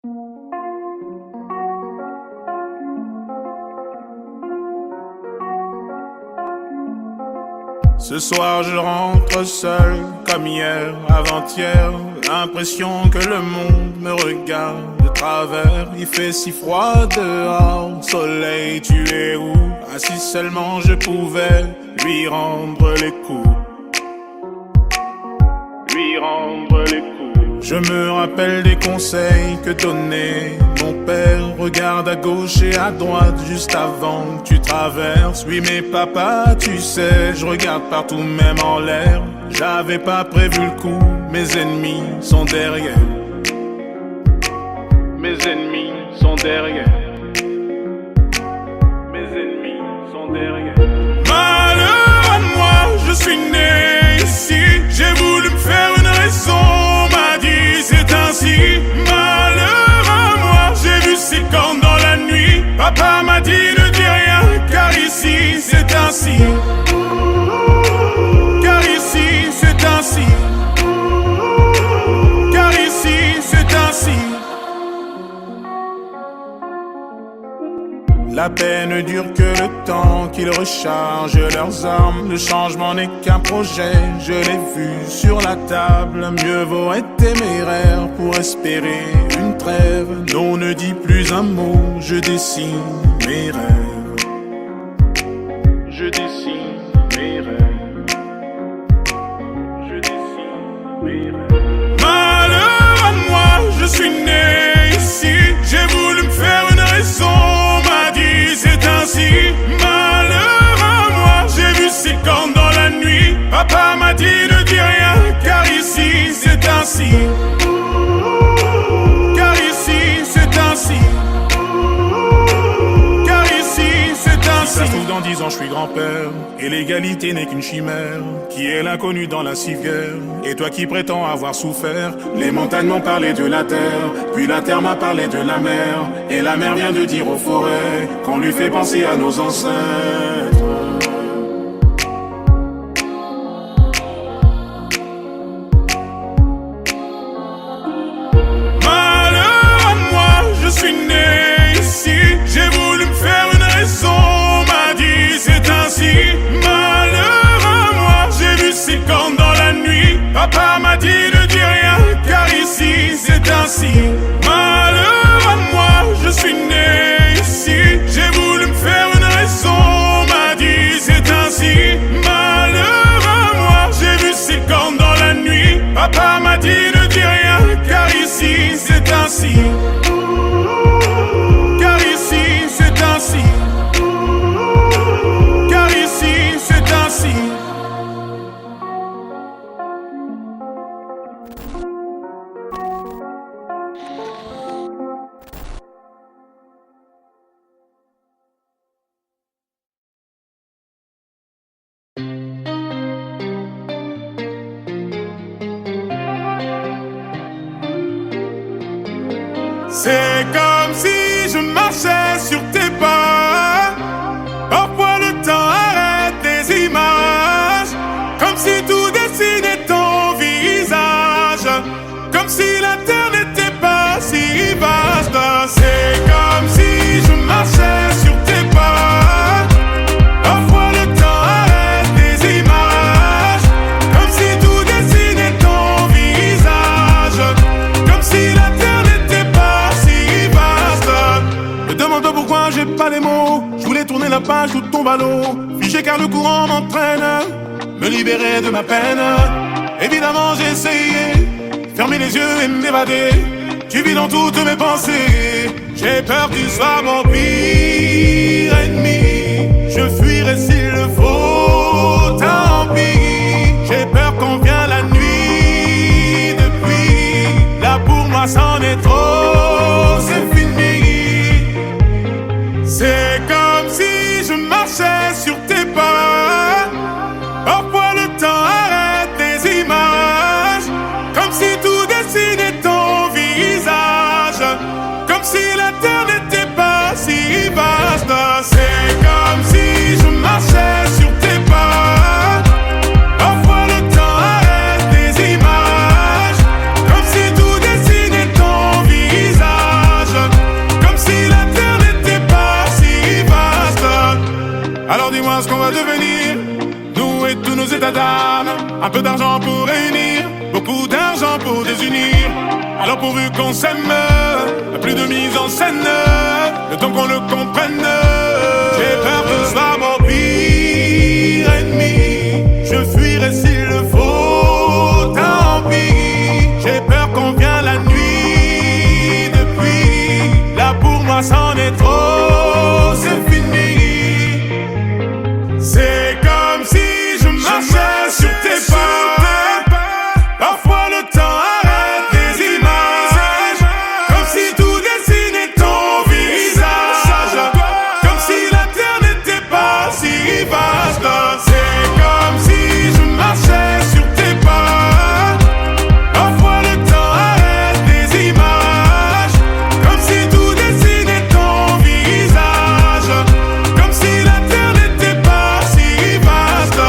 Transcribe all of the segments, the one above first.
Ce soir je rentre seul, comme hier, avant-hier. L'impression que le monde me regarde de travers. Il fait si froid dehors, soleil tu es où? Ah si seulement je pouvais lui rendre les coups. Lui rendre les coups. Je me rappelle des conseils que donnait mon père. Regarde à gauche et à droite juste avant que tu traverses. Oui mais papa tu sais, je regarde partout même en l'air. J'avais pas prévu le coup, mes ennemis sont derrière. Mes ennemis sont derrière. Mes ennemis sont derrière. Malheur à moi, je suis né ici. J'ai voulu me faire une raison, m'a dit c'est ainsi. Malheur à moi, j'ai vu ces cornes dans la nuit. Papa m'a dit ne dis rien, car ici c'est ainsi. Car ici c'est ainsi. Car ici c'est ainsi. La paix ne dure que le temps qu'ils rechargent leurs armes. Le changement n'est qu'un projet, je l'ai vu sur la table. Mieux vaut être téméraire pour espérer une trêve. Non, ne dis plus un mot, je dessine mes rêves. Je dessine mes rêves. Je dessine mes rêves. Malheur à moi, je suis né ici. J'ai voulu me faire une raison. C'est ainsi, malheur à moi, j'ai vu ces cornes dans la nuit. Papa m'a dit ne dis rien, car ici c'est ainsi. Car ici c'est ainsi. Car ici c'est ainsi. Si ça se trouve dans 10 ans je suis grand-père, et l'égalité n'est qu'une chimère. Qui est l'inconnu dans la civière? Et toi qui prétends avoir souffert? Les montagnes m'ont parlé de la terre, puis la terre m'a parlé de la mer. Et la mer vient de dire aux forêts qu'on lui fait penser à nos ancêtres. Malheur à moi, je suis né ici. J'ai voulu me faire une raison, m'a dit c'est ainsi. Malheur à moi, j'ai vu ces cornes dans la nuit. Papa m'a dit ne dis rien, car ici c'est ainsi. Malheur à moi, je suis né ici. J'ai voulu me faire une raison, m'a dit c'est ainsi. Malheur à moi, j'ai vu ces cornes dans la nuit. Papa m'a dit ne dis rien, car ici c'est ainsi. Car ici c'est ainsi. Car ici c'est ainsi. C'est comme si je marchais sur tes pas. Parfois le temps arrête les images, comme si tout dessinait ton visage, comme si la terre n'était pas si vaste. C'est comme si je marchais sur tes pas. Parfois le temps arrête les images, comme si tout dessinait ton visage, comme si la terre n'était pas si vaste. Me demande pourquoi j'ai pas les mots. Je voulais tourner la page de ton ballot, figé car le courant m'entraîne, me libérer de ma peine. Évidemment j'ai essayé, fermer les yeux et m'évader. Tu vis dans toutes mes pensées. J'ai peur que tu sois mon pire ennemi. Je fuirai s'il le faut, tant pis. J'ai peur qu'on vienne la nuit. Depuis là pour moi c'en est trop, c'est fini. C'est comme si je marchais sur tes pas. Parfois le temps arrête les images, comme si tout dessinait ton visage, comme si la terre n'était pas si vaste. C'est comme si je marchais sur tes pas. Parfois le temps arrête les images, comme si tout dessinait ton visage. Un peu d'argent pour réunir, beaucoup d'argent pour désunir. Alors pourvu qu'on s'aime, plus de mise en scène, le temps qu'on le comprenne. J'ai peur que ce soit mon pire ennemi. Je fuirai s'il le faut, tant pis. J'ai peur qu'on vienne la nuit depuis. Là pour moi c'en est trop, c'est fini. C'est comme si je marchais sur tes pas. Parfois le temps arrête des images, comme si tout dessinait ton visage, comme si la terre n'était pas si vaste. C'est comme si je marchais sur tes pas. Parfois le temps arrête des images, comme si tout dessinait ton visage, comme si la terre n'était pas si vaste.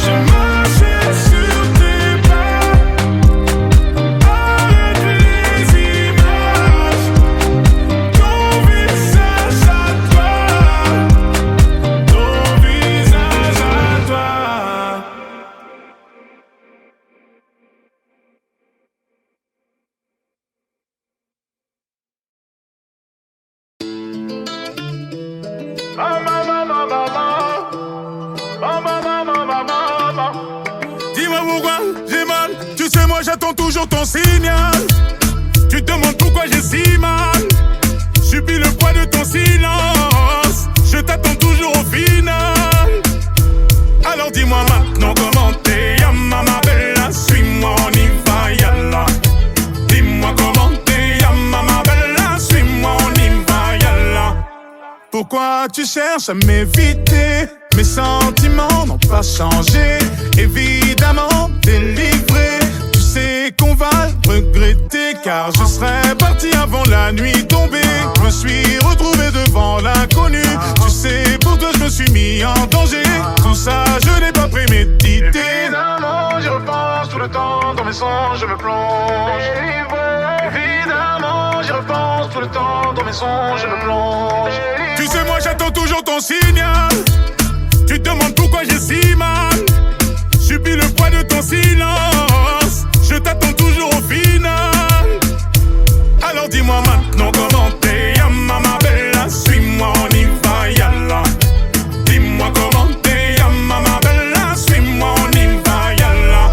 Je marchais sur tes pas, arrête les images, ton visage à toi, ton visage à toi. Dis-moi pourquoi j'ai mal. Tu sais moi j'attends toujours ton signal. Tu te demandes pourquoi j'ai si mal. Subis le poids de ton silence. Je t'attends toujours au final. Alors dis-moi maintenant comment t'es, Yama ma bella. Suis-moi, on y va, yalla. Dis-moi comment t'es, Yama ma bella. Suis-moi, on y va, yalla. Pourquoi tu cherches à m'éviter? Mes sentiments n'ont pas changé. Évidemment délivré. Tu sais qu'on va le regretter, car je serais parti avant la nuit tombée. Je me suis retrouvé devant l'inconnu. Tu sais, pour toi je me suis mis en danger. Tout ça je n'ai pas prémédité. Évidemment j'y repense tout le temps. Dans mes songes je me plonge. Évidemment j'y repense tout le temps. Dans mes songes je me plonge. Tu sais moi j'attends toujours ton signal. Tu te demandes pourquoi j'ai si mal. Subis le poids de ton silence. Je t'attends toujours au final. Alors dis-moi maintenant comment t'es, Yama ma bella. Suis-moi, on y va, yalla. Dis-moi comment t'es, Yama ma bella. Suis-moi, on y va, yalla.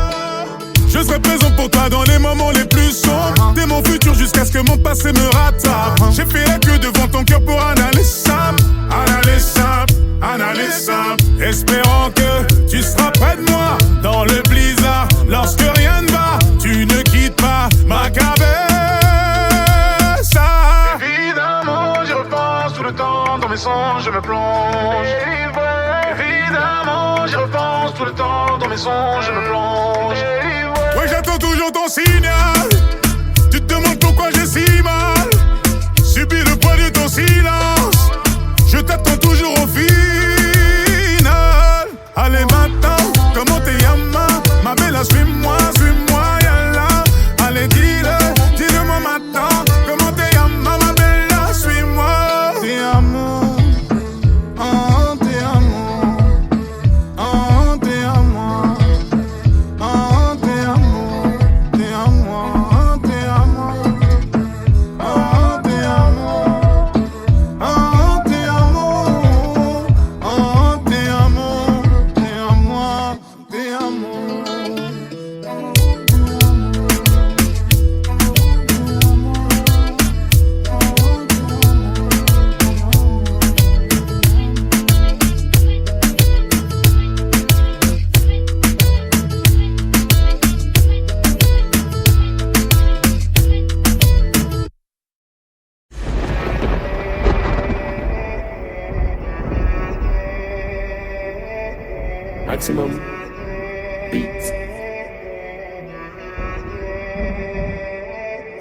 Je serai présent pour toi dans les moments les plus sombres. T'es mon futur jusqu'à ce que mon passé me rattrape. J'ai fait la queue devant ton cœur pour analyser ça. Analyse simple, analyse simple. Espérant que tu seras près de moi dans le blizzard. Lorsque rien ne va, tu ne quittes pas ma cabesse. Évidemment, j'y repense tout le temps. Dans mes songes, je me plonge. Évidemment, j'y repense tout le temps. Dans mes songes, je me plonge. Ouais, j'attends toujours ton signal. Tu te demandes pourquoi j'ai si mal. Subis le poids de ton silence. Je t'attends toujours au final. Allez maintenant, comment t'es, Yama ma bella, suis-moi, yalla. Allez dis-le-moi maintenant. Comment t'es, Yama ma bella, suis-moi. T'es amour, oh t'es amour, oh t'es amour, oh t'es amour, t'es amour, oh t'es amour, oh t'es amour, oh t'es amour, oh t'es amour, t'es amour, t'es amour. Maximum Beats.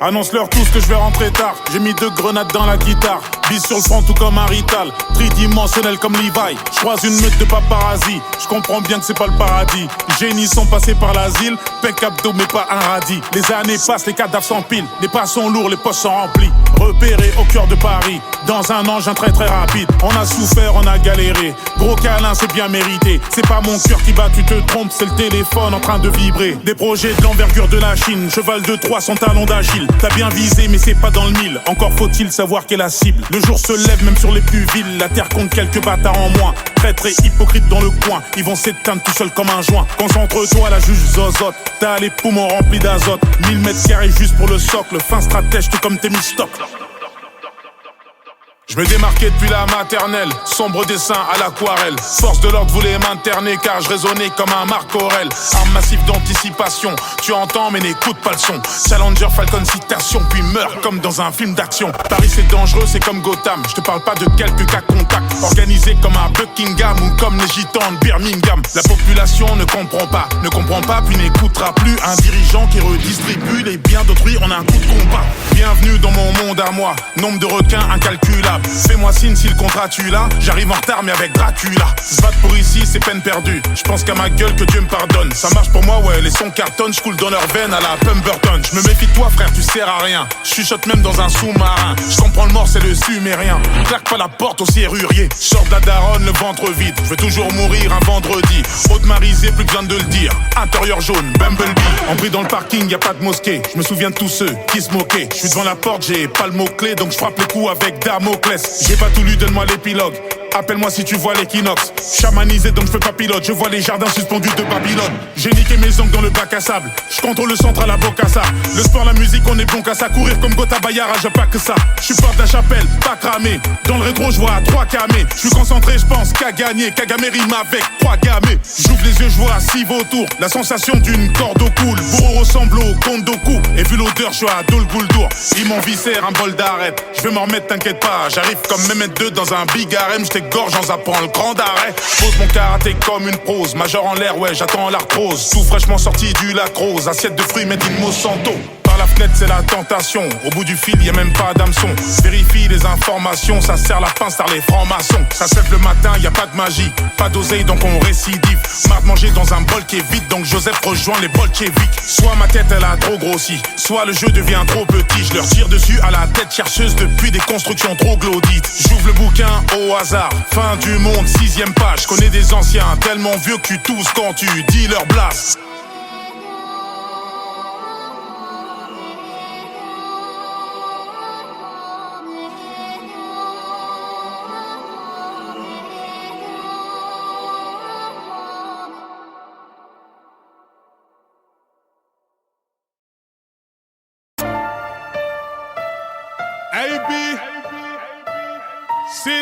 Annonce-leur tous que je vais rentrer tard. J'ai mis 2 grenades dans la guitare. Bis sur le front tout comme un rital, tridimensionnel comme Levi. Je croise une meute de paparazzi, je comprends bien que c'est pas le paradis. Génies sont passés par l'asile, pec abdos mais pas un radis. Les années passent, les cadavres s'empilent, les pas sont lourds, les poches sont remplies. Repéré au cœur de Paris, dans un engin très très rapide. On a souffert, on a galéré, gros câlin c'est bien mérité. C'est pas mon cœur qui bat, tu te trompes, c'est le téléphone en train de vibrer. Des projets de l'envergure de la Chine, cheval de Troie sans talon d'agile. T'as bien visé mais c'est pas dans le mille, encore faut-il savoir qu'est la cible. Le jour se lève même sur les plus villes, la terre compte quelques bâtards en moins. Traîtres et hypocrites dans le coin, ils vont s'éteindre tout seuls comme un joint. Concentre-toi, la juge zozote, t'as les poumons remplis d'azote. 1000 mètres carrés juste pour le socle, fin stratège tout comme Thémistocle. Je me démarquais depuis la maternelle, sombre dessin à l'aquarelle. Force de l'ordre voulait m'interner car je raisonnais comme un Marc Aurel. Arme massive d'anticipation, tu entends mais n'écoute pas le son. Challenger Falcon citation puis meurt comme dans un film d'action. Paris c'est dangereux, c'est comme Gotham, je te parle pas de quelques cas contacts. Organisé comme un Buckingham ou comme les gitans de Birmingham. La population ne comprend pas puis n'écoutera plus. Un dirigeant qui redistribue les biens d'autrui en un coup de combat. Bienvenue dans mon monde à moi, nombre de requins incalculable. Fais-moi signe si le contrat tu l'as, j'arrive en retard mais avec Dracula. Se battre pour ici c'est peine perdue, je pense qu'à ma gueule que Dieu me pardonne. Ça marche pour moi ouais, les sons cartonnent, je coule dans leurs veines à la Pemberton. Je me méfie de toi frère, tu sers à rien, je chuchote même dans un sous-marin. Je comprends le mort c'est le sumérien, claque pas la porte au serrurier. Je sors de la daronne le ventre vide, je veux toujours mourir un vendredi. Haute-marisé, plus besoin de le dire, intérieur jaune, Bumblebee. En bris dans le parking, y a pas de mosquée, je me souviens de tous ceux qui se moquaient. Je suis devant la porte, j'ai pas le mot-clé donc je frappe le coup avec Damoclès. J'ai pas tout lu, donne-moi l'épilogue. Appelle-moi si tu vois l'équinoxe. Chamanisé donc je fais pas pilote. Je vois les jardins suspendus de Babylone. J'ai niqué mes ongles dans le bac à sable. Je contrôle le centre à la Bocassa. Le sport, la musique, on est bon qu'à ça. Courir comme Gotha Bayara, j'ai pas que ça. Je suis porte de la chapelle, pas cramé. Dans le rétro, je vois 3 camés. Je suis concentré, je pense qu'à gagner. Kagame rime avec 3 gamés. J'ouvre les yeux, je vois 6 vautours. La sensation d'une corde au cou. Le bourreau ressemble au Kondoku. Et vu l'odeur, je suis à Dol Guldour. Ils m'en viscèrent un bol d'arrête. Je vais m'en remettre, t'inquiète pas. J'arrive comme Mehmet 2 dans un big harem. Gorge en zappant le grand arrêt. Pose mon karaté comme une prose. Major en l'air, ouais, j'attends l'arthrose. Tout fraîchement sorti du lacrose. Assiette de fruits made in Monsanto. Par la fenêtre, c'est la tentation. Au bout du fil, y a même pas d'hameçon. Vérifie les informations, ça sert la pince par les francs-maçons. Ça se lève le matin, y a pas de magie. Pas d'oseille, donc on récidive. Marre de manger dans un bol qui est vide, donc Joseph rejoint les bolcheviks. Soit ma tête, elle a trop grossi, soit le jeu devient trop petit. Je leur tire dessus à la tête chercheuse depuis des constructions trop glaudites. J'ouvre le bouquin au hasard. Fin du monde, 6ème page. Connais des anciens, tellement vieux que tu tousses quand tu dis leur blast. AB, City.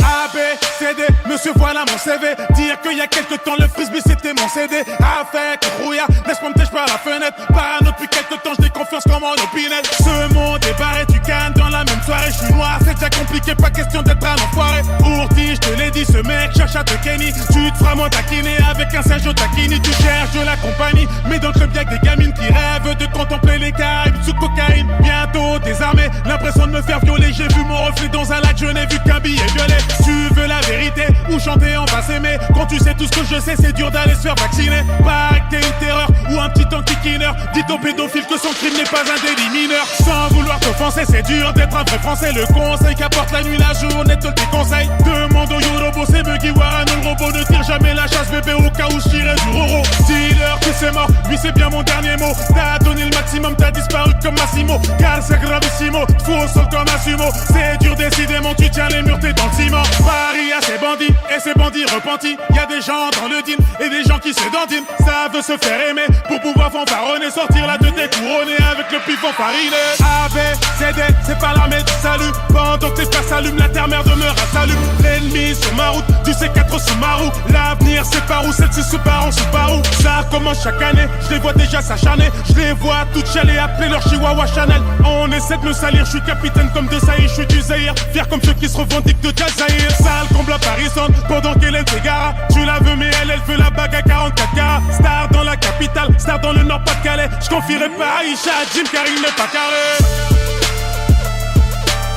A, B, C, D, monsieur voilà mon CV. Dire qu'il y a quelque temps le frisbee c'était mon CD. Avec rouillard, laisse-moi me tèche par la fenêtre. Parano depuis quelque temps, j'ai confiance comme en opinette. Ce monde est barré, tu cannes dans la même soirée. Je suis noir, c'est déjà compliqué, pas question d'être un enfoiré. Ourti, je te l'ai dit, ce mec cherche à te kenny. Tu te feras moins taquiner avec un Sergio Tacchini. Tu cherches de la compagnie, mais dans le club y'a que des gamines qui rêvent de contempler les Caraïbes sous cocaïne. Bientôt désarmé, l'impression de me faire violer. J'ai vu mon reflet dans un lac, je n'ai vu qu'un billet violet. Tu veux la vérité ou chanter on va s'aimer. Quand tu sais tout ce que je sais, c'est dur d'aller se faire vacciner. Pareil que t'es une terreur ou un petit anti-killer. Dites au pédophile que son crime n'est pas un délit mineur. Sans vouloir t'offenser, c'est dur d'être un vrai français. Le conseil qu'apporte la nuit, la journée te le déconseille. Demande au Yorobo, c'est Buggy Warren, le robot. Ne tire jamais la chasse bébé au cas où je tirais du roro. Dealer, tu sais mort, lui c'est bien mon dernier mot. T'as donné le maximum, t'as disparu comme Massimo. Car c'est gravissimo, faux au sol comme un sumo. C'est dur décidément, tu tiens les murs, t'es dans le ciment. Paris a ses bandits et ses bandits repentis. Y'a des gens dans le deal et des gens qui se dandinent. Ça veut se faire aimer pour pouvoir fanfaronner. Sortir la tête découronnée avec le pif fariné. A, B, C, D, c'est pas l'armée du salut. Pendant que tes frères s'allument, la terre-mère demeure à salut. L'ennemi sur ma route, du C4 sous ma roue. L'avenir c'est par où, celle-ci se part en Subaru. Ça commence chaque année, je les vois déjà s'acharner. Je les vois toutes chialer, appeler leur chihuahua Chanel. On essaie de me salir, je suis capitaine comme de Saïd. Je suis du Zahir, fier comme ceux qui se revendiquent de Jazair. Sale comble à Paris sonne, pendant qu'Hélène s'égara. Tu la veux mais elle veut la bague à 44K. Star dans la cap capitale, star dans le Nord Pas-de-Calais. Je confierai pas Aïcha à Jim car il n'est pas carré.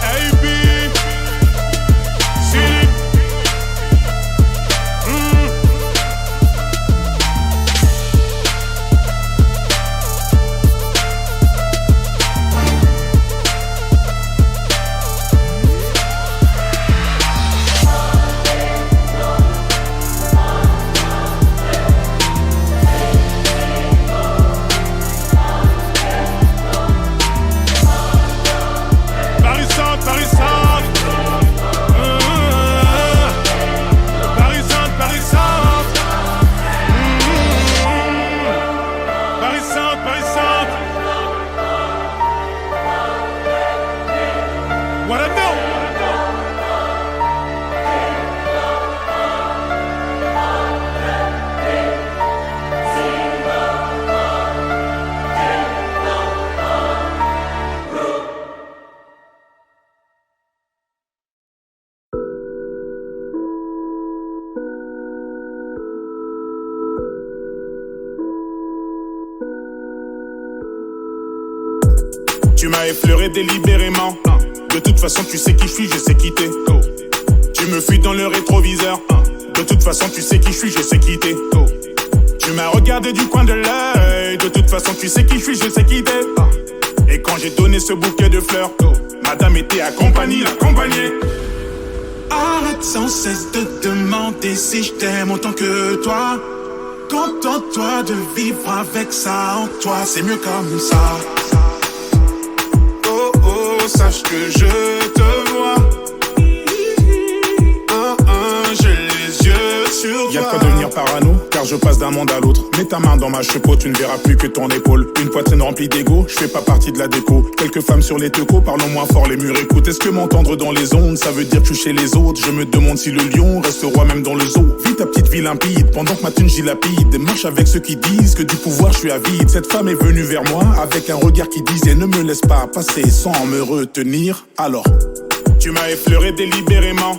AB, City. What I know? Tu m'as effleuré délibérément. De toute façon tu sais qui je suis, je sais qui t'es. Tu me fuis dans le rétroviseur. De toute façon tu sais qui je suis, je sais qui t'es. Tu m'as regardé du coin de l'œil. De toute façon tu sais qui je suis, je sais qui t'es. Et quand j'ai donné ce bouquet de fleurs, madame était accompagnée. Arrête sans cesse de demander si je t'aime autant que toi. Contente-toi de vivre avec ça en toi, c'est mieux comme ça. Sache que je te vois. J'ai les yeux sur toi. Y'a de quoi devenir parano, car je passe d'un monde à l'autre. Mets ta main dans ma chepeau, tu ne verras plus que ton épaule. Une poitrine remplie d'ego, je fais pas partie de la déco. Quelques femmes sur les tecos, parlons moins fort, les murs écoutent. Est-ce que m'entendre dans les ondes, ça veut dire que je suis chez les autres? Je me demande si le lion reste roi même dans le zoo. Vis ta petite vie limpide, pendant que ma thune j'y lapide. Marche avec ceux qui disent que du pouvoir je suis avide. Cette femme est venue vers moi, avec un regard qui disait ne me laisse pas passer sans me retenir. Alors, tu m'as effleuré délibérément.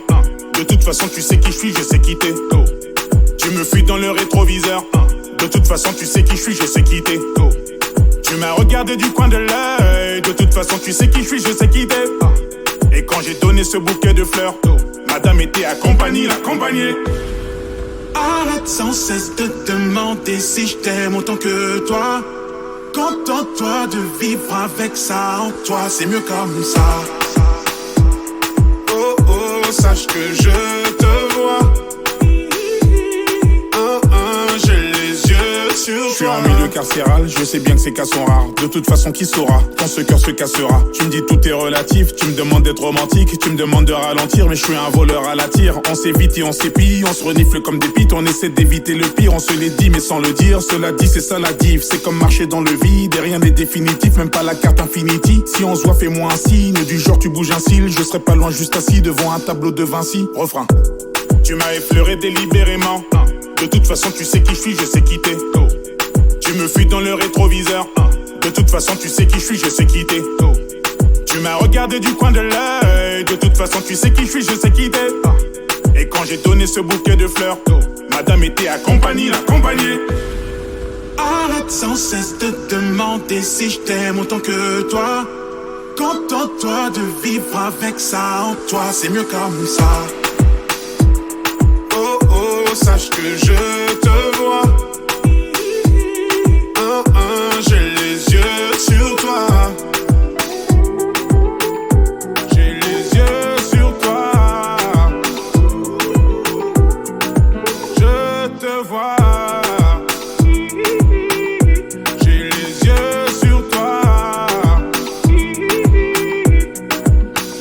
De toute façon tu sais qui je suis, je sais qui t'es. Tu me fuis dans le rétroviseur. De toute façon tu sais qui je suis, je sais qui t'es. Tu m'as regardé du coin de l'œil. De toute façon tu sais qui je suis, je sais qui t'es. Et quand j'ai donné ce bouquet de fleurs, madame était accompagnée. Arrête sans cesse de demander si je t'aime autant que toi. Contente-toi de vivre avec ça en toi, c'est mieux comme ça. Sache que je te vois. J'ai les yeux sur toi. Je suis en milieu carcéral, je sais bien que ces cas sont rares. De toute façon, qui saura quand ce cœur se cassera? Tu me dis tout est relatif, tu me demandes d'être romantique. Tu me demandes de ralentir, mais je suis un voleur à la tire. On s'évite et on s'épille, on se renifle comme des pites. On essaie d'éviter le pire, on se les dit mais sans le dire. Cela dit, c'est ça la diff, c'est comme marcher dans le vide. Et rien n'est définitif, même pas la carte Infinity. Si on se voit, fais-moi un signe, du genre tu bouges un cil. Je serai pas loin juste assis devant un tableau de Vinci. Refrain. Tu m'as effleuré délibérément. De toute façon tu sais qui je suis, je sais qui t'es. Tu me fuis dans le rétroviseur. De toute façon tu sais qui je suis, je sais qui t'es. Tu m'as regardé du coin de l'œil. De toute façon tu sais qui je suis, je sais qui t'es. Et quand j'ai donné ce bouquet de fleurs, madame était accompagnée. Arrête sans cesse de demander si je t'aime autant que toi. Contente-toi de vivre avec ça en toi, c'est mieux comme ça. Sache que je te vois. J'ai les yeux sur toi. J'ai les yeux sur toi. Je te vois. J'ai les yeux sur toi.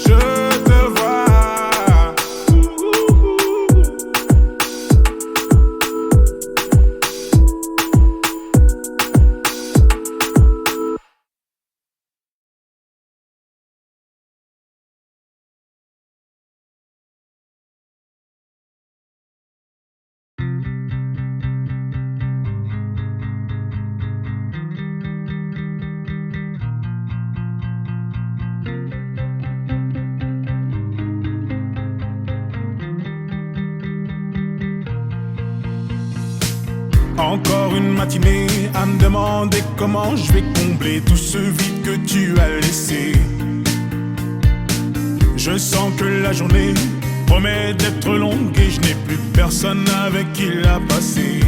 Je te vois. Encore une matinée demandais comment je vais combler tout ce vide que tu as laissé. Je sens que la journée promet d'être longue et je n'ai plus personne avec qui la passer.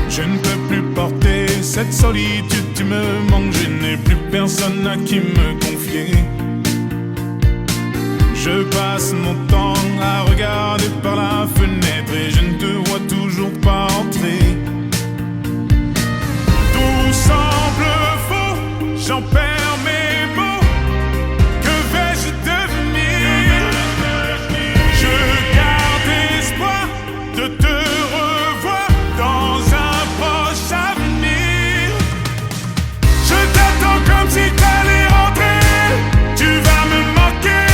Je ne peux plus porter cette solitude, tu me manques, je n'ai plus personne à qui me confier. Je passe mon temps à regarder par la fenêtre et je ne te vois toujours pas entrer. Tout semble faux, j'en perds mes mots. Que vais-je devenir? Je garde espoir de te revoir dans un proche avenir. Je t'attends comme si t'allais rentrer. Tu vas me manquer,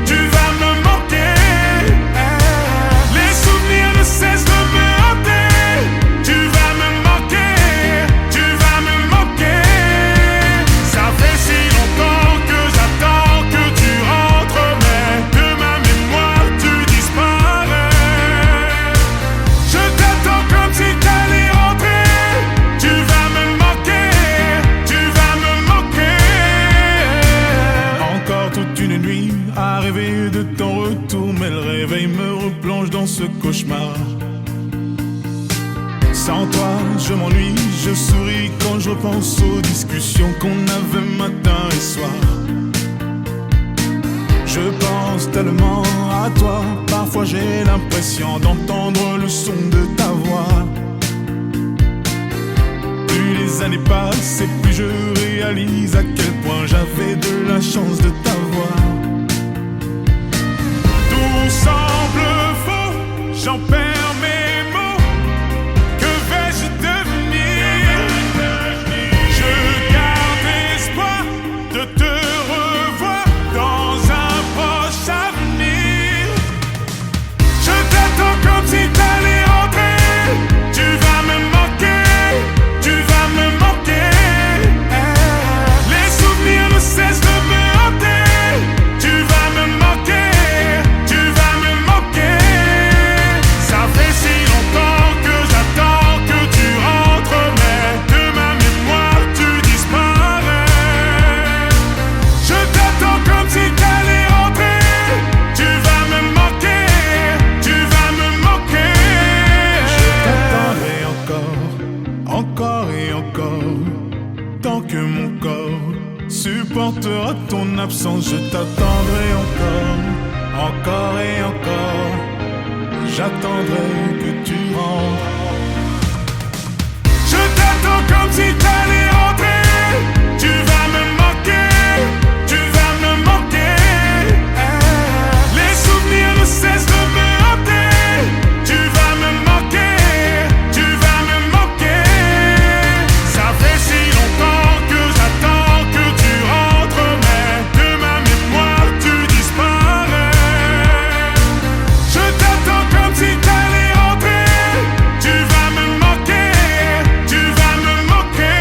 tu vas me manquer. Les souvenirs ne cessent de me hanter. Tu vas me manquer, tu vas me manquer. Ça fait si longtemps que j'attends que tu rentres, mais de ma mémoire tu disparais. Je t'attends comme si t'allais rentrer. Tu vas me manquer, tu vas me manquer. Encore toute une nuit à rêver de ton retour, mais le réveil me replonge dans ce cauchemar. Sans toi, je m'ennuie, je souris quand je repense aux discussions qu'on avait matin et soir. Je pense tellement à toi, parfois j'ai l'impression d'entendre le son de ta voix. Plus les années passent et plus je réalise à quel point j'avais de la chance de t'avoir. Tout semble faux, j'en perds mes mots. Que vais-je devenir? Je garde espoir de te revoir dans un proche avenir. Je t'attends comme si t'allais rentrer. Tu vas me manquer, tu vas me manquer. Les souvenirs ne cessent de me hanter. Tu vas me manquer, tu vas me manquer. Ça fait si longtemps que j'attends que tu rentres, mais de ma mémoire tu disparais. Je t'attends comme si t'allais rentrer. Tu vas me manquer, tu vas me manquer. Je t'attendrai encore, encore et encore. Tant que mon corps supportera ton absence, je t'attendrai encore, encore et encore. J'attendrai que tu rentres. Je t'attends comme si t'allais rentrer. Tu vas me manquer, tu vas me manquer. Les souvenirs ne cessent de me hanter. Tu vas me manquer, tu vas me manquer. Ça fait si longtemps que j'attends que tu rentres, mais de ma mémoire tu disparais. Je t'attends comme si t'allais rentrer. Tu vas me manquer, tu vas me manquer.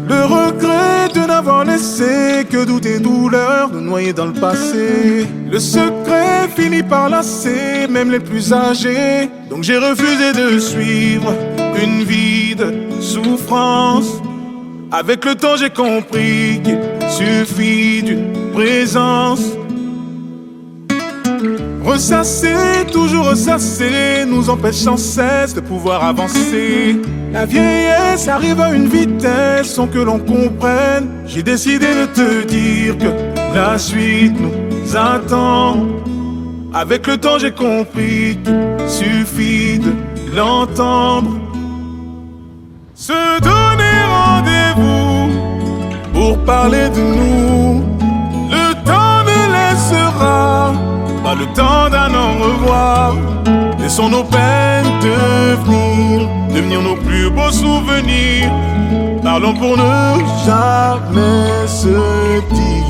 Le regret de n'avoir laissé que doute et douleur nous noyer dans le passé. Le secret finit par lasser même les plus âgés. Donc j'ai refusé de suivre une vie de souffrance. Avec le temps j'ai compris qu'il suffit d'une présence. Ressasser, toujours ressasser, nous empêche sans cesse de pouvoir avancer. La vieillesse arrive à une vitesse sans que l'on comprenne. J'ai décidé de te dire que la suite nous attend. Avec le temps j'ai compris qu'il suffit de l'entendre. Se donner rendez-vous pour parler de nous. Le temps ne laissera pas le temps d'un au revoir. Laissons nos peines devenir nos plus beaux souvenirs. Parlons pour ne jamais se dire.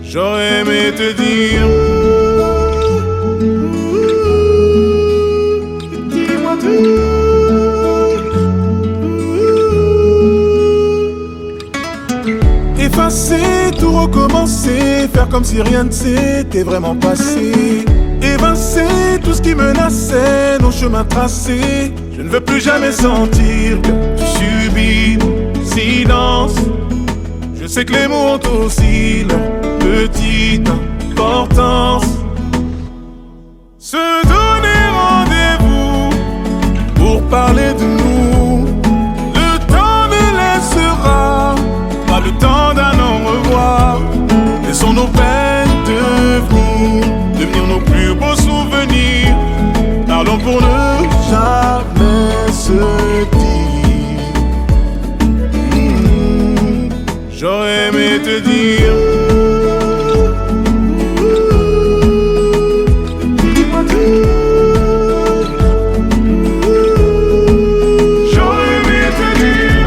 J'aurais aimé te dire. Dis-moi tout. Effacer, tout recommencer, faire comme si rien ne s'était vraiment passé. Évincer tout ce qui menaçait nos chemins tracés. Je ne veux plus jamais sentir que tu subis silence. Je sais que les mots ont aussi leur petite importance. Se donner rendez-vous pour parler de nous. Le temps ne laissera pas le temps d'un au revoir. Laissons nos peines devenir nos plus beaux souvenirs. Parlons pour ne jamais se dire. J'aurais aimé te dire. Dis-moi tout. J'aurais aimé te dire.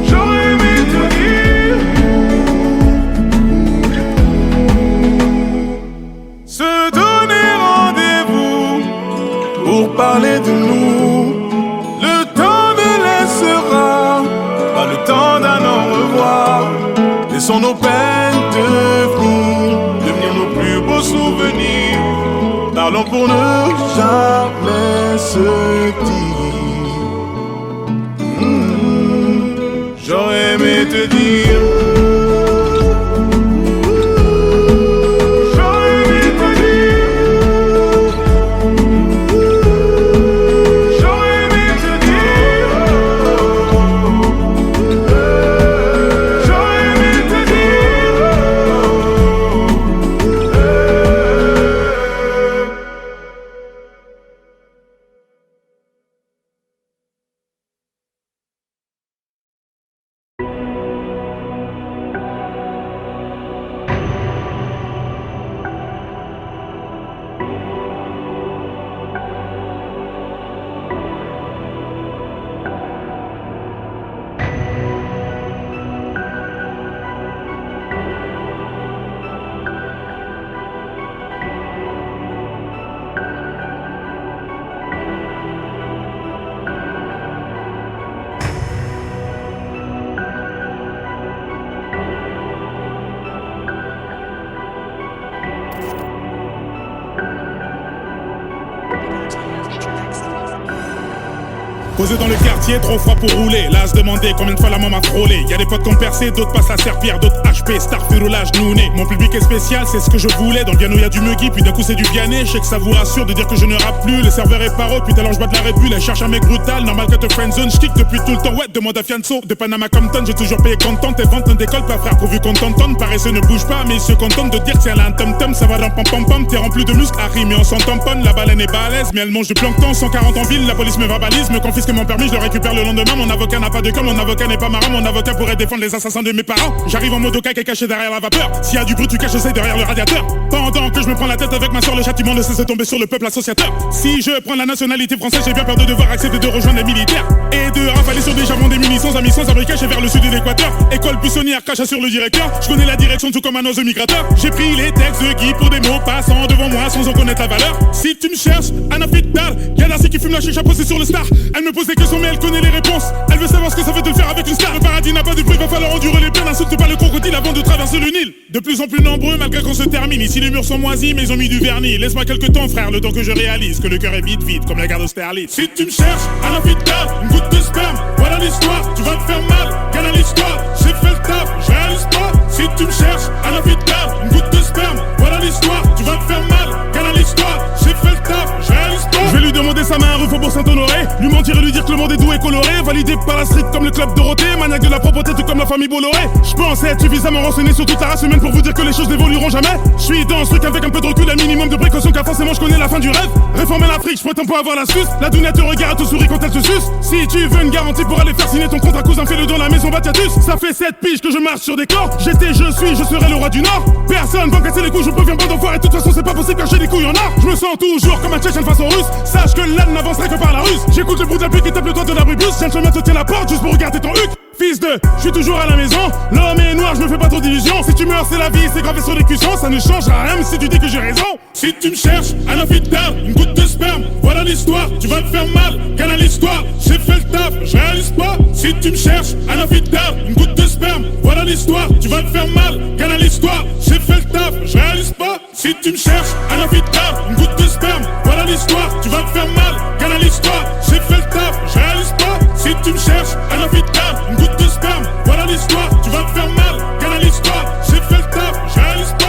J'aurais aimé te dire. Se donner rendez-vous pour parler de nous. Le temps ne laissera pas le temps d'un au revoir. Laissons nos peines devenir nos plus beaux souvenirs. Parlons pour ne jamais se dire. J'aurais aimé te dire. J'aurais aimé te dire. J'aurais aimé te dire. J'aurais aimé te dire. Posé dans le quartier, trop froid pour rouler. Là, à se demander combien de fois la maman m'a frôlé. Y'a des potes qui ont percé, d'autres passent à serpillère, d'autres HP, star, roulage, nouné. Mon public est spécial, c'est ce que je voulais. Dans le piano, y'a du muggy, puis d'un coup, c'est du Vianney. Je sais que ça vous rassure de dire que je ne rappe plus. Le serveur est paro, puis alors je bats de la répule. Elle cherche un mec brutal, normal que te friendzone. J'kick depuis tout le temps, ouais, demande à Fianso. De Panama Compton, j'ai toujours payé content. Tes ventes ne décollent pas, frère, pourvu qu'on t'entende. Paresseux ne bouge pas, mais ils se contentent de dire que c'est un tom-tom. Ça va dans pam-pam-pam, t'es rempli de muscles, Harry, mais on s'en tamponne. La baleine est balèze, mais elle mange du plancton. 140 en ville, la police me verbalise, me confisque mon permis, je le récupère le lendemain. Mon avocat n'a pas de cœur, mon avocat n'est pas marrant. Mon avocat pourrait défendre les assassins de mes parents. J'arrive en mode au caca caché derrière la vapeur. S'il y a du bruit, tu caches, j'essaie derrière le radiateur. Pendant que je me prends la tête avec ma soeur, le châtiment ne cesse de tomber sur le peuple associateur. Si je prends la nationalité française, j'ai bien peur de devoir accepter de rejoindre les militaires et de rafaler sur des javons des munitions, amis sans abri cachés vers le sud de l'équateur. École buissonnière, cache sur le directeur. Je connais la direction tout comme un oiseau migrateur. J'ai pris les textes de Guy pour des mots passant devant moi sans en connaître la valeur. Si tu me cherches, Anna Fitdal, y'a Darcy qui fume la chicha posée sur le star. Elle me pose des questions mais elle connaît les réponses. Elle veut savoir ce que ça fait de le faire avec une star. Le paradis n'a pas de prix, va falloir endurer les peines. Insulte pas le crocodile avant de traverser le Nil. De plus en plus nombreux malgré qu'on se termine. Ici les murs sont moisis mais ils ont mis du vernis. Laisse-moi quelques temps frère, le temps que je réalise que le cœur est vide comme la gare d'Austerlitz. Si tu me cherches, Anna Fitdal, une goutte de sperme, voilà l'histoire. Tu vas te faire mal, gagne l'histoire. J'ai fait le taf, je réalise pas. Si tu me cherches, Anna Fitdal, une goutte de sperme, voilà l'histoire. Tu vas te faire mal, gagne l'histoire. J'ai fait le taf, je réalise pas. Je vais lui demander sa main à rue Faubourg Saint-Honoré. Lui mentir et lui dire que le monde est doux et coloré. Validé par la street comme le club Dorothée. Maniaque de la propreté tout comme la famille Bolloré. Je pense être suffisamment renseigné sur toute la race humaine pour vous dire que les choses n'évolueront jamais. Je suis dans ce truc avec un peu de recul, un minimum de précaution car forcément je connais la fin fin du rêve. Réformer l'Afrique, je prétends pas avoir l'astuce. La dounia te regarde, te sourit quand elle te suce. Si tu veux une garantie pour aller faire signer ton contrat, cousin, fais-le dans la maison Batiatus. Ça fait 7 piges que je marche sur des corps. J'étais, je suis, je serai le roi du Nord. Personne va me casser les couilles, je préviens pas d'enfoiré. De toute façon, c'est pas possible car j'ai des couilles en or. Je me sens toujours comme un Tchétchène face aux Russes. Sache que l'âne n'avancerait que par la ruse. J'écoute le bruit de la pluie qui tape le toit de l'abribus. Gentleman te tient la porte juste pour regarder ton huc. Fils de, je suis toujours à la maison. L'homme est noir, je me fais pas trop d'illusions. Si tu meurs, c'est la vie, c'est gravé sur les cuissons. Ça ne changera rien, mais si tu dis que j'ai raison. Si tu me cherches, un infidèle, une goutte de sperme, voilà l'histoire, tu vas te faire mal. Canalise-toi, j'ai fait le taf, je réalise pas. Si tu me cherches, un infidèle, une goutte de sperme, voilà l'histoire, tu vas te faire mal. Canalise-toi, j'ai fait le taf, je réalise pas. Si tu me cherches, un infidèle, une goutte de sperme, voilà l'histoire, tu vas te faire mal. Canalise-toi, j'ai fait le taf, je réalise pas. Si tu me cherches, un infidèle, une goutte de sperme, voilà l'histoire, tu vas te faire mal. Canalise-toi, j'ai fait le taf, je réalise pas.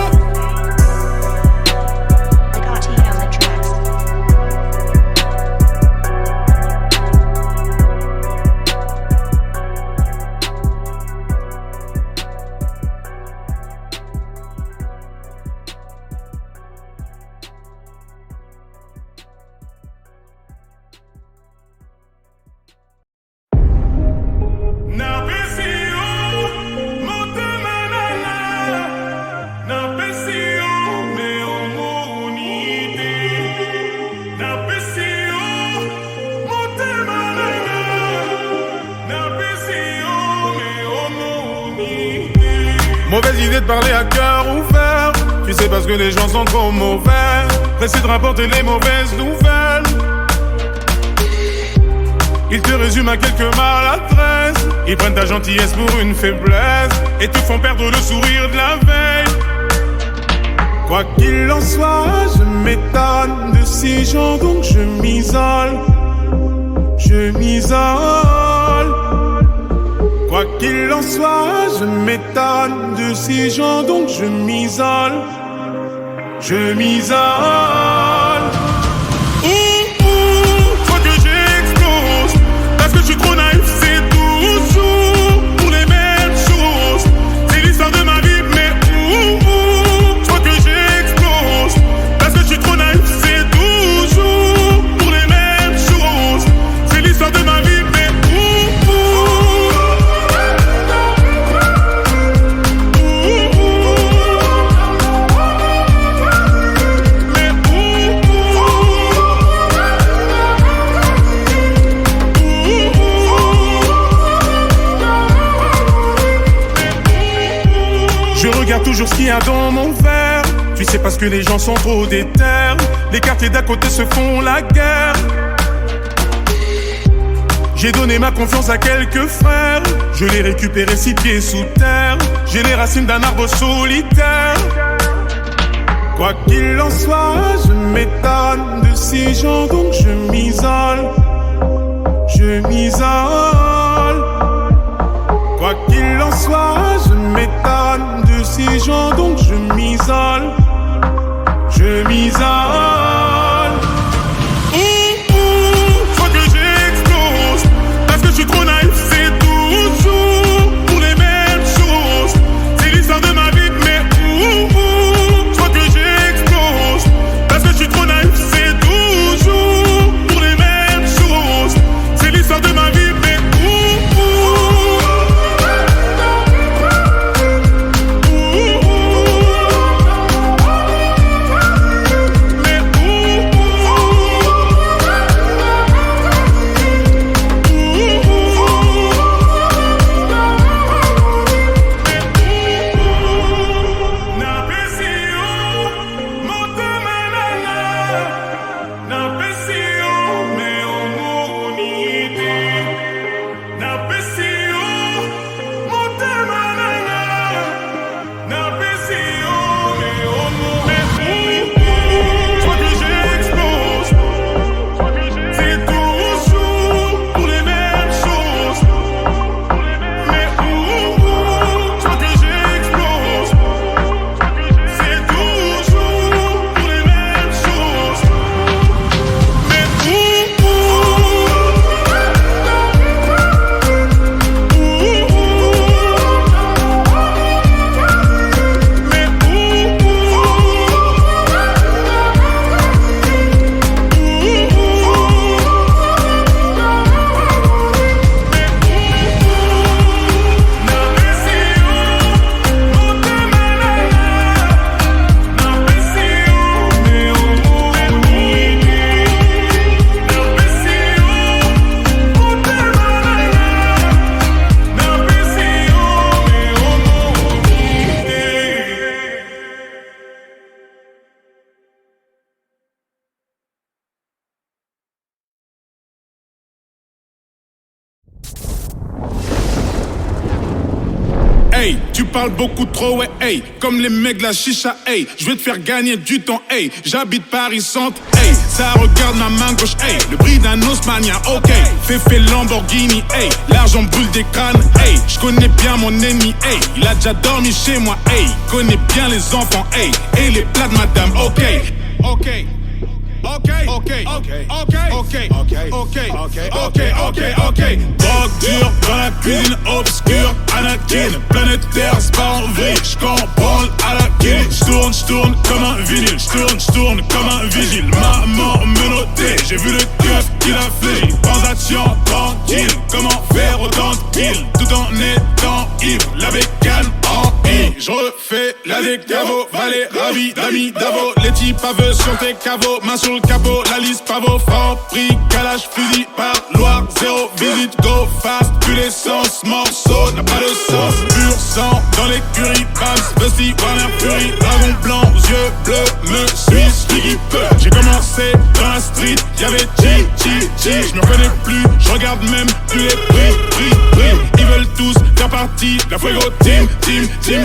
Mauvaise idée de parler à cœur ouvert. Tu sais parce que les gens sont trop mauvais. Pressés de rapporter les mauvaises nouvelles. Ils te résument à quelques maladresses. Ils prennent ta gentillesse pour une faiblesse et te font perdre le sourire de la veille. Quoi qu'il en soit, je m'étonne de ces gens, donc je m'isole. Je m'isole. Quoi qu'il en soit, je m'étonne de ces gens, donc je m'isole. Je m'isole. Faut que j'explose. Parce que je suis trop naïf, c'est toujours pour les mêmes choses. C'est l'histoire de ma vie, mais faut que j'explose. Parce que je suis trop naïf, c'est toujours pour les mêmes choses. C'est l'histoire de ma vie, mais toujours ce qu'il y a dans mon verre. Tu sais parce que les gens sont trop déter. Les quartiers d'à côté se font la guerre. J'ai donné ma confiance à quelques frères. Je l'ai récupéré 6 pieds sous terre. J'ai les racines d'un arbre solitaire. Quoi qu'il en soit, je m'étonne de ces gens, donc je m'isole. Je m'isole. Quoi qu'il en soit, je m'étonne de ces gens, donc je m'isole. Je m'isole. Faut que j'explose. Parce que je suis trop naïf, c'est toujours pour les mêmes choses. C'est l'histoire de ma vie, mais faut que j'explose. Parce que je suis trop naïf, c'est toujours pour les mêmes choses. C'est l'histoire de ma vie, mais Hey, tu parles beaucoup trop, ouais, hey. Comme les mecs de la chicha, hey. Je vais te faire gagner du temps, hey. J'habite Paris Centre, hey. Ça regarde ma main gauche, hey. Le prix d'un Osmania, ok. Fait Lamborghini, hey. L'argent brûle des crânes, hey. Je connais bien mon ennemi, hey. Il a déjà dormi chez moi, hey. Connais bien les enfants, hey. Et les plats de madame, ok. Ok. Ok. Drogue dure dans la cuisine obscure, Anakin, planétaire, c'est pas en vrille. J'comprends à la kill. J'tourne comme un vinyle. J'tourne comme un vigile. Maman menotté, j'ai vu le keuf qui l'a fait. Transaction tranquille, comment faire autant de kills tout en étant ivre, la bécane en I. J'refais la décavo, valet, ravi, d'amis, d'avo. Les types aveux sur tes caveaux, main sur le capot, la liste pavot, franc, prix, calage, fusil, par Loire, zéro visite, go fast, plus l'essence, morceau, n'a pas de sens, pur sang, dans l'écurie, Bams, Busty, Warner Fury, dragon blanc, yeux bleus, me suis, celui qui peut. J'ai commencé dans la street, y'avait je me reconnais plus, je regarde même plus les prix, ils veulent tous faire partie de la Fuego team,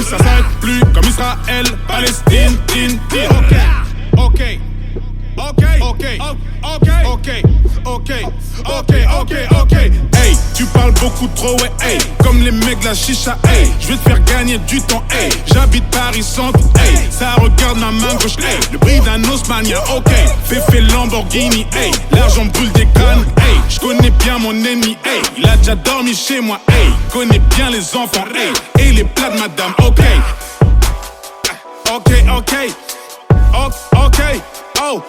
ça s'arrête plus, comme Israël, Palestine, Ok. Hey, tu parles beaucoup trop, ouais, hey. Comme les mecs de la chicha, hey. Je vais te faire gagner du temps, hey. J'habite Paris Centre, hey. Ça regarde ma main gauche, hey. Le prix d'un Osmania, ok. Fait Lamborghini, hey. L'argent brûle des crânes, hey. Je connais bien mon ennemi, hey. Il a déjà dormi chez moi, hey. Connais bien les enfants, hey. Et les plats de madame, ok. Oh.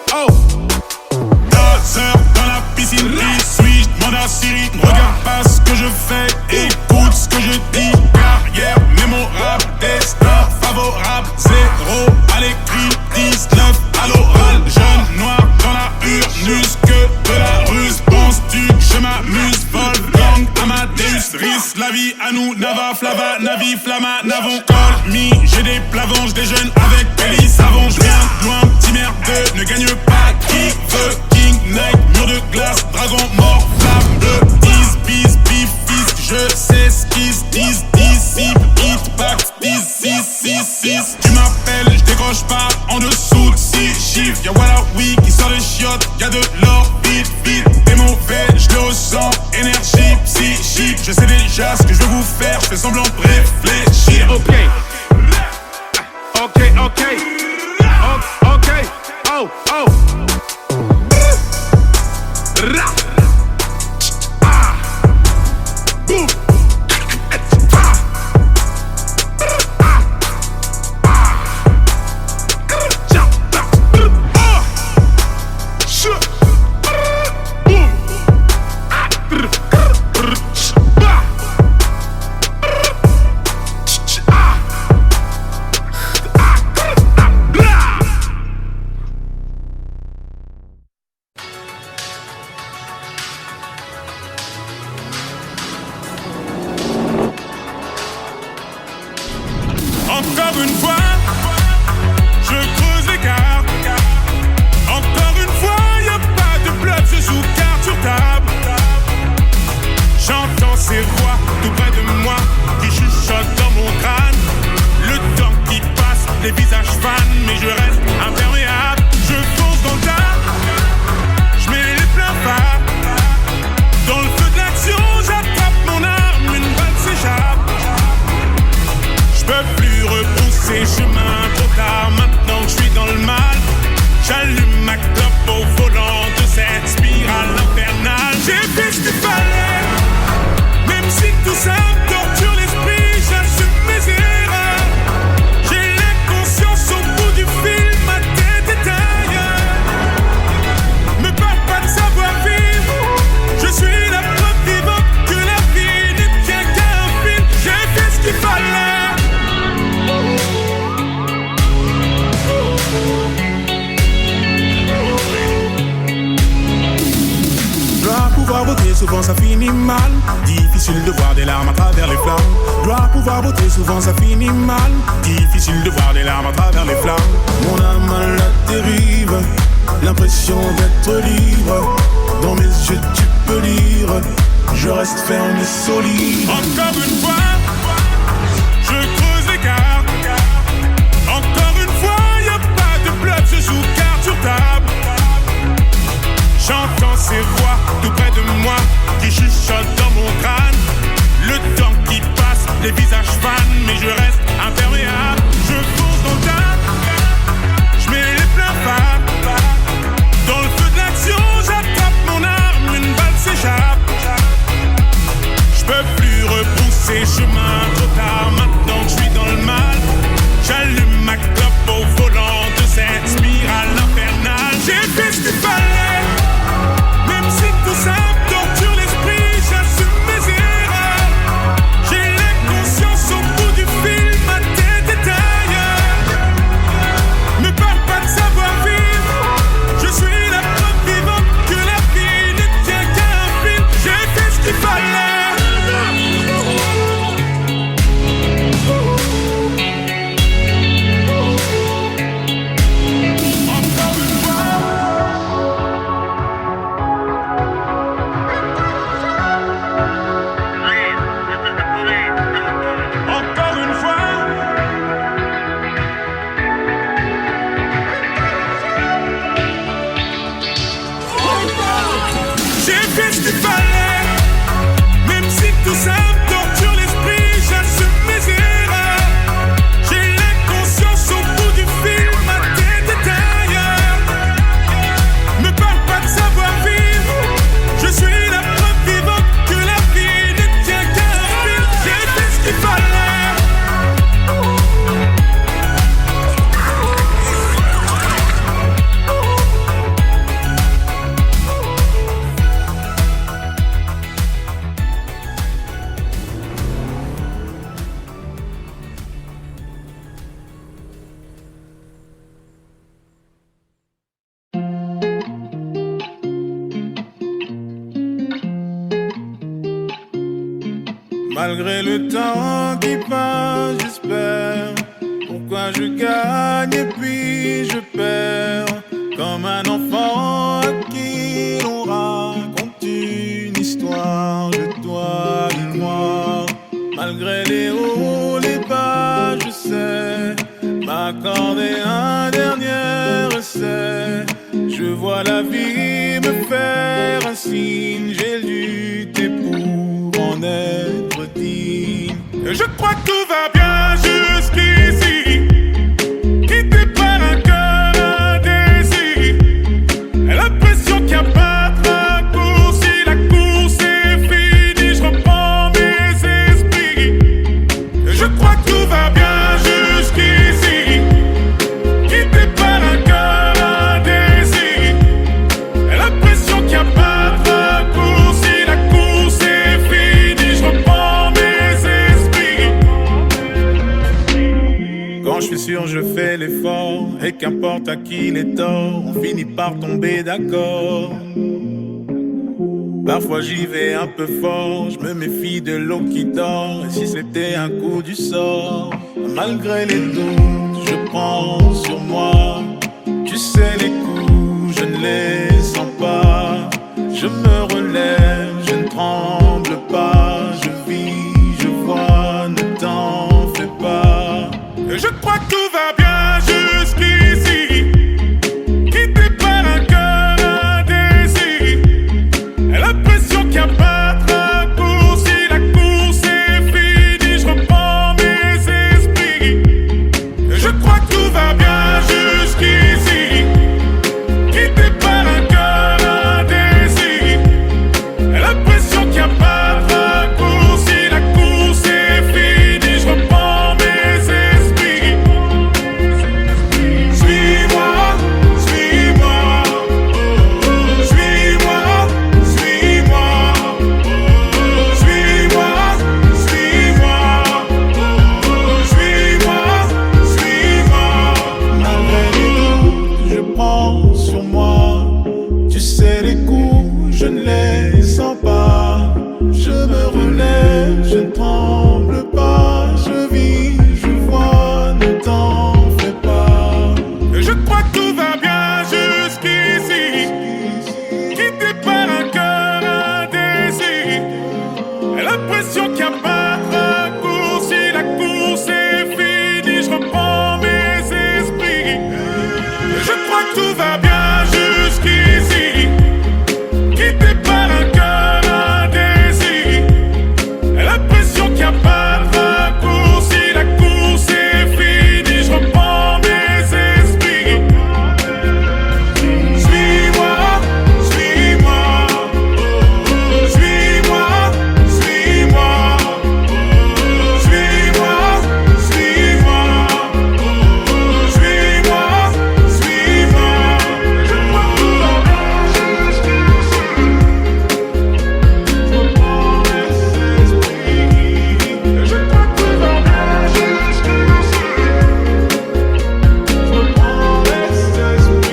2 heures dans la piscine, qui suis-je? Demande à Siri, ne regarde pas ce que je fais, écoute ce que je dis. Carrière mémorable, destin favorable, 0 à l'écrit, 19 à l'oral. Jeune noir dans la Urnus, que de la ruse. Penses-tu que je m'amuse? Wolfgang, Amadeus, Riz, la vie à nous, Nava, Flava, Navi, Flamma, Navon, Call me. J'ai des plavanges, des jeunes avec Pelli, savon. Je viens de loin, petit merdeux, ne gagne pas qui veut. King, Nike, mur de glace, dragon mort, flamme bleue. Bis, bif, fisc, je sais ce qu'ils se disent. Disciple, hitback, 6. Tu m'appelles, je décroche pas en dessous de 6 chiffres. Y'a Wallawi qui sort des chiottes, y'a de l'or, vite. T'es mauvais, je le ressens, énergie psychique. Je sais déjà ce que je veux vous faire, je fais semblant de réfléchir. Ok. Oh. Boom. Encore une fois, je creuse l'écart. Encore une fois, y'a pas de bluff, je joue carte sur table. J'entends ces voix tout près de moi qui chuchotent dans mon crâne. Le temps qui passe, les visages fans, mais je reste imperméable. Je fonce dans le tas, je mets les pleins phares. Dans le feu de l'action, j'attrape mon arme, une balle s'échappe. Je peux plus repousser chemin trop tard, maintenant que je suis dans le mal. J'allume ma clope au volant de cette spirale infernale. J'ai fait ce qu'il fallait, même si tout ça me torture l'esprit, j'assume mes erreurs. J'ai la conscience au bout du fil, ma tête est ailleurs. Me parle pas de savoir-vivre, je suis la preuve vivante que la vie n'est bien qu'un film. J'ai fait ce qu'il fallait. Dois pouvoir voter, souvent ça finit mal. Difficile de voir des larmes à travers les flammes. Dois pouvoir voter, souvent ça finit mal. Difficile de voir des larmes à travers les flammes. Mon âme à la dérive, l'impression d'être libre. Dans mes yeux tu peux lire, je reste ferme et solide. Encore une fois, je Malgré le temps qui passe, j'espère. Pourquoi je gagne et puis je perds. Comme un enfant à qui l'on raconte une histoire. Je dois y croire. Malgré les hauts, les bas, je sais m'accorder un dernier essai. Je vois la vie me faire un signe. J'ai lutté pour en être digne. Je crois que tout va bien jusqu'ici. Quitté par un cœur indécis. L'impression qu'il n'y a pas de raccourci. La course est finie, je reprends mes esprits. Je crois que tout va bien jusqu'ici. Quitté par un cœur indécis. L'impression qu'il n'y a pas de raccourci. La course est finie, je reprends mes esprits. Quand je suis sûr, je fais l'effort. Et qu'importe à qui les torts, on finit par tomber d'accord. Parfois j'y vais un peu fort, je me méfie de l'eau qui dort. Et si c'était un coup du sort, malgré les doutes, je prends sur moi. Tu sais les coups, je ne les sens pas. Je me relève, je ne tremble pas. Je vis, je vois, ne t'en fais pas. Je crois que tout va bien jusqu'ici. Quitté par un cœur indécis. L'impression qu'il n'y a pas de raccourci. La course est finie, je reprends mes esprits. Je crois que tout va bien jusqu'ici. Quitté par un cœur indécis. L'impression qu'il n'y a pas de raccourci. La course est finie, je reprends mes esprits. Suis-moi, suis-moi. Suis-moi, suis-moi. Suis-moi, suis-moi. Suis-moi, suis-moi. Malgré les doutes, je prends sur moi. Tu sais les coups, je ne les sens pas. Je me relève, je ne tremble pas. Je vis, je vois, ne t'en fais pas. Je crois que tout va bien jusqu'ici. Quitté par un cœur indécis. L'impression qu'il n'y a pas de raccourci. La course est finie, je reprends mes esprits. Je crois que tout va bien jusqu'ici. Quitté par un cœur indécis. L'impression qu'il n'y a pas de raccourci. La course est finie, je reprends mes esprits. Suis-moi, suis-moi. Suis-moi, suis-moi. Suis-moi, suis-moi. Suis-moi, suis-moi. Je crois que tout va bien jusqu'ici. Je reprends mes esprits. Je crois que tout va bien jusqu'ici. Je reprends mes esprits.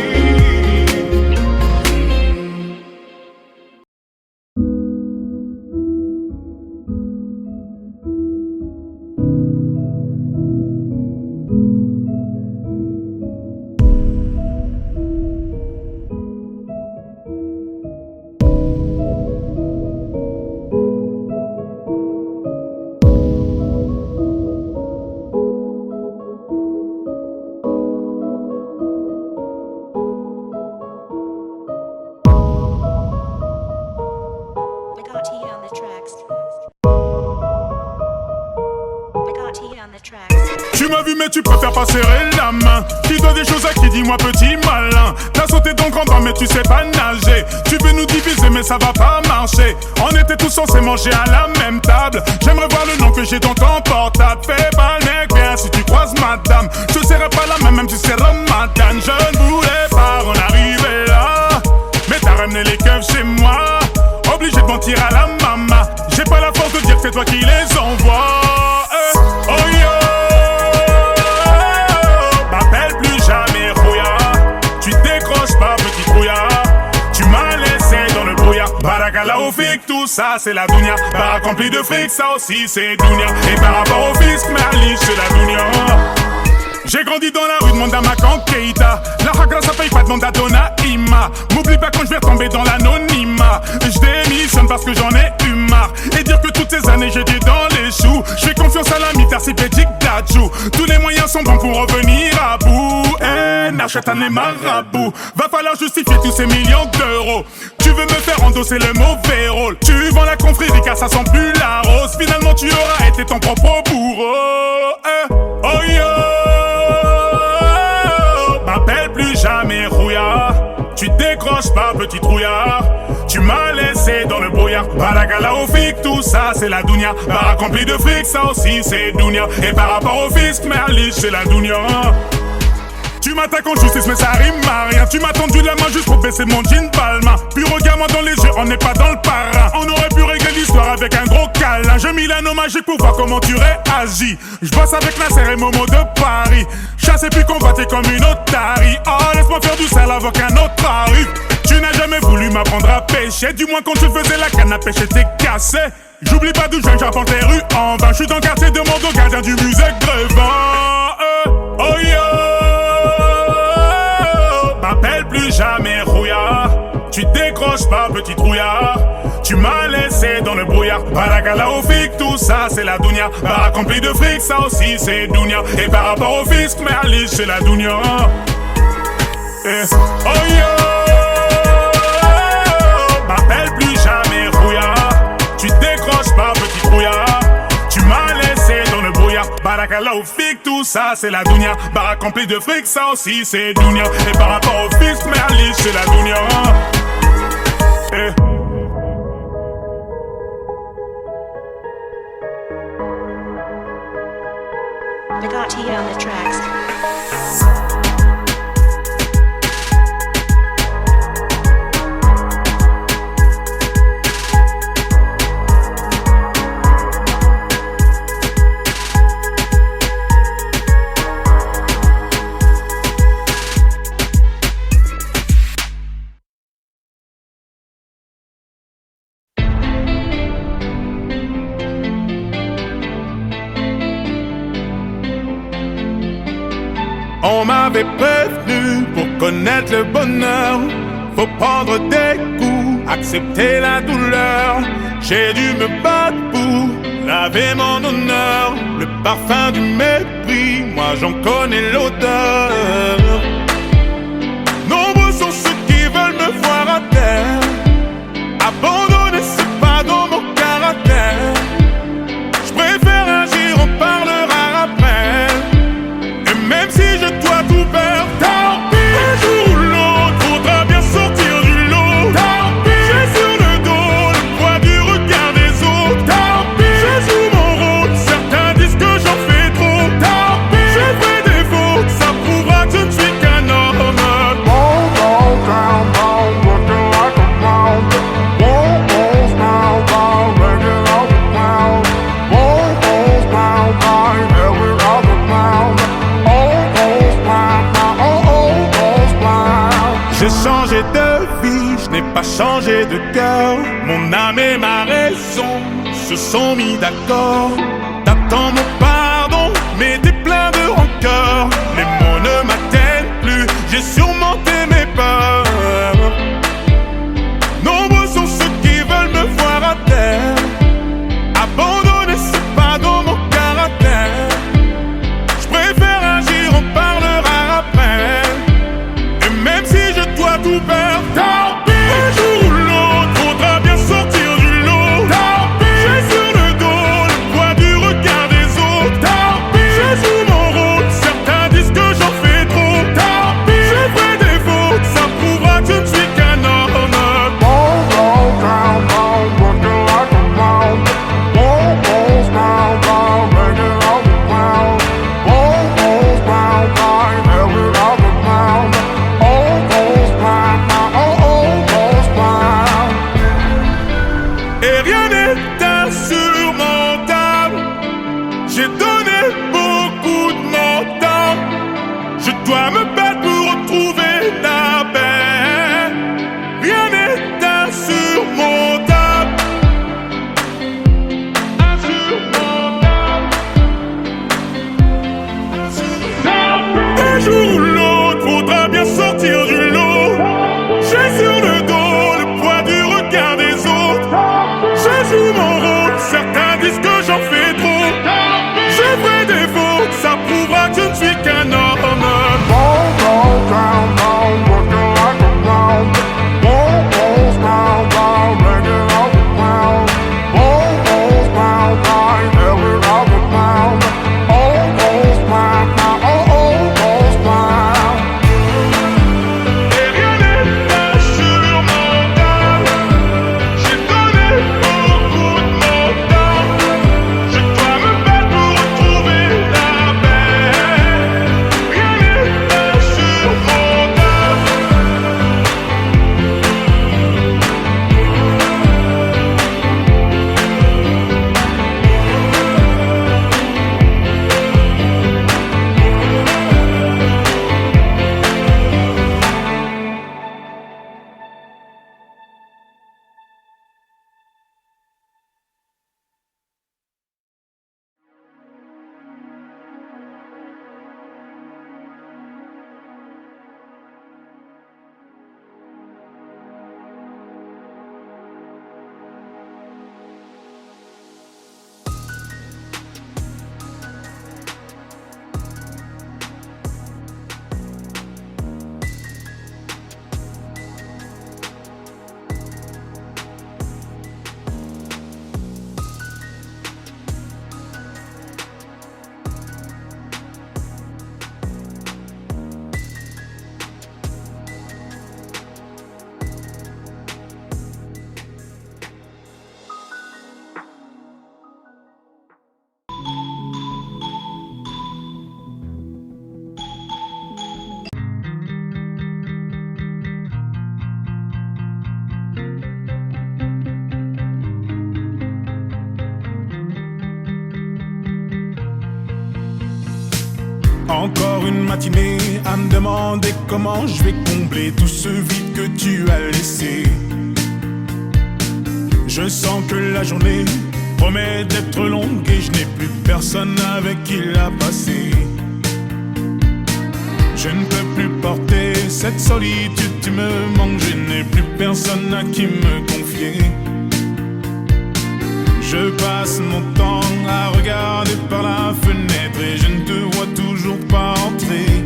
I got T on the tracks. I got T on the tracks. Tu m'as vu mais tu préfères pas serrer la main. Tu dois des choses à qui, dis-moi petit malin. T'as sauté ton grand bain mais tu sais pas nager. Tu veux nous diviser mais ça va pas marcher. On était tous censés manger à la même table. J'aimerais voir le nom que j'ai dans ton portable. Fais pas le mec, viens si tu croises madame. Je serai pas la même si c'est Ramadan. Je ne voulais pas en arriver là, mais t'as ramené les keufs chez moi. Obligé de mentir à la maman. J'ai pas la force de dire que c'est toi qui les envoie. Oh yo, m'appelle plus jamais Rouya. Tu décroches pas petit brouillard. Tu m'as laissé dans le brouillard. Baraka Barakala au fic, tout ça c'est la dounia. Barak rempli de fric, ça aussi c'est dounia. Et par rapport au fisc, Merlich c'est la dounia. J'ai grandi dans la rue, demande à Macan Keita. La hagra ça paye pas, demande à Donna Ima. M'oublie pas quand je vais tomber dans l'anonymat. Je démissionne parce que j'en ai eu marre. Et dire que toutes ces années j'étais dans les choux. Je fais confiance à la Mitarcipédique d'Adjou. Tous les moyens sont bons pour revenir à bout. Eh, n'achète un marabouts. Va falloir justifier tous ces millions d'euros. Tu veux me faire endosser le mauvais rôle. Tu vends la confrérie car ça sent plus la rose. Finalement tu auras été ton propre bourreau. Eh, oh yo. M'appelle plus jamais rouillard. Tu décroches pas petit trouillard. Tu m'as laissé dans le brouillard. Barakala au fic, tout ça c'est la dounia. Barak rempli de fric, ça aussi c'est dounia. Et par rapport au fisc, Merlich c'est la dounia. Tu m'attaques en justice mais ça rime à rien. Tu m'as tendu la main juste pour baisser mon jean Balmain. Puis regarde-moi dans les yeux, on n'est pas dans le parrain. On aurait pu régler l'histoire avec un gros câlin. J'ai mis l'anneau magique pour voir comment tu réagis. Je bosse avec Nasser et Momo de Paris. Chassé puis convoité comme une otarie. Oh laisse-moi faire du sale avant qu'un autre arrive. Tu n'as jamais voulu m'apprendre à pêcher. Du moins quand tu faisais la canne à pêcher t'es cassé. J'oublie pas d'où je viens, j'apporte les rues en vain. Je suis dans le quartier de Bordeaux, gardien du musée Grevin. Oh yo. M'appelle plus jamais rouillard. Tu décroches pas petit trouillard. Tu m'as laissé dans le brouillard. Barakala au fic, tout ça c'est la dounia. Barak rempli de fric, ça aussi c'est dounia. Et par rapport au fisc, Merlich c'est la dounia. Eh, oh yo. M'appelle plus jamais rouillard. Tu décroches pas petit trouillard. Tu m'as laissé dans le brouillard. Barakala au fic, tout ça c'est la dounia. Barak rempli de fric, ça aussi c'est dounia. Et par rapport au fisc, Merlich c'est la dounia. Eh. Nagati on the tracks. On m'avait prévenu pour connaître le bonheur. Faut prendre des coups, accepter la douleur. J'ai dû me battre pour laver mon honneur. Le parfum du mépris, moi j'en connais l'odeur. Nombreux sont ceux qui veulent me voir à terre. Abandonner c'est pas dans mon caractère. Je préfère agir, on parlera après. Et même si je dois tout perdre, tant pis. Un jour ou l'autre, faudra bien sortir du lot. Tant pis. J'ai sur le dos le poids du regard des autres. Tant pis. Je joue mon rôle, certains disent que j'en fais trop. Tant pis. J'ai fait des fautes, ça prouvera que je ne suis qu'un homme. J'ai changé de vie, je n'ai pas changé de cœur. Mon âme et ma raison se sont mis d'accord. T'attends mon pardon, mais t'es plein de rancœur. Les mots ne m'atteignent plus, j'ai surmonté mes peurs. Nombreux sont ceux qui veulent me voir à terre. Abandonner c'est pas dans mon caractère. Je préfère agir, on parlera après. Et même si je dois tout perdre, tant pis. Un jour ou l'autre, faudra bien sortir du lot. Tant pis. J'ai sur le dos le poids du regard des autres. Tant pis. Je joue mon rôle, certains disent que j'en fais trop. Tant pis. Je Encore une matinée à me demander comment je vais combler tout ce vide que tu as laissé. Je sens que la journée promet d'être longue et je n'ai plus personne avec qui la passer. Je ne peux plus porter cette solitude, tu me manques, je n'ai plus personne à qui me confier. Je passe mon temps à regarder par la fenêtre et je ne te vois toujours pas entrer.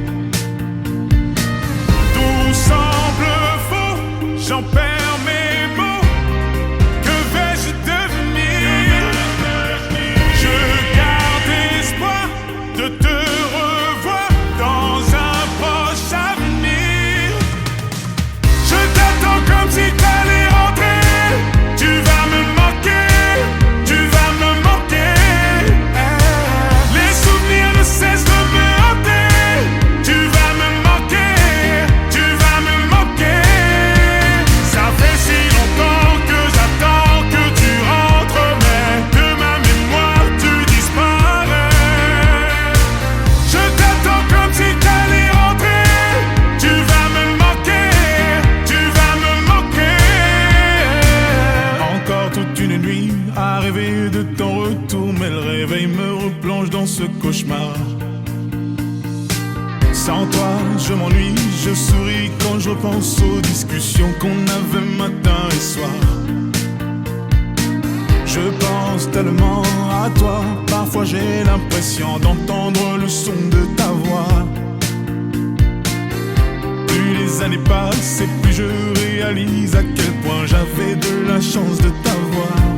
Tout semble faux, j'en perds mes mots. Que vais-je devenir? Je garde espoir de te revoir dans un proche avenir. Je t'attends comme si t'allais rentrer. Tu vas me manquer. De ton retour, mais le réveil me replonge dans ce cauchemar. Sans toi, je m'ennuie, je souris quand je repense aux discussions qu'on avait matin et soir. Je pense tellement à toi, parfois j'ai l'impression d'entendre le son de ta voix. Plus les années passent et plus je réalise à quel point j'avais de la chance de t'avoir.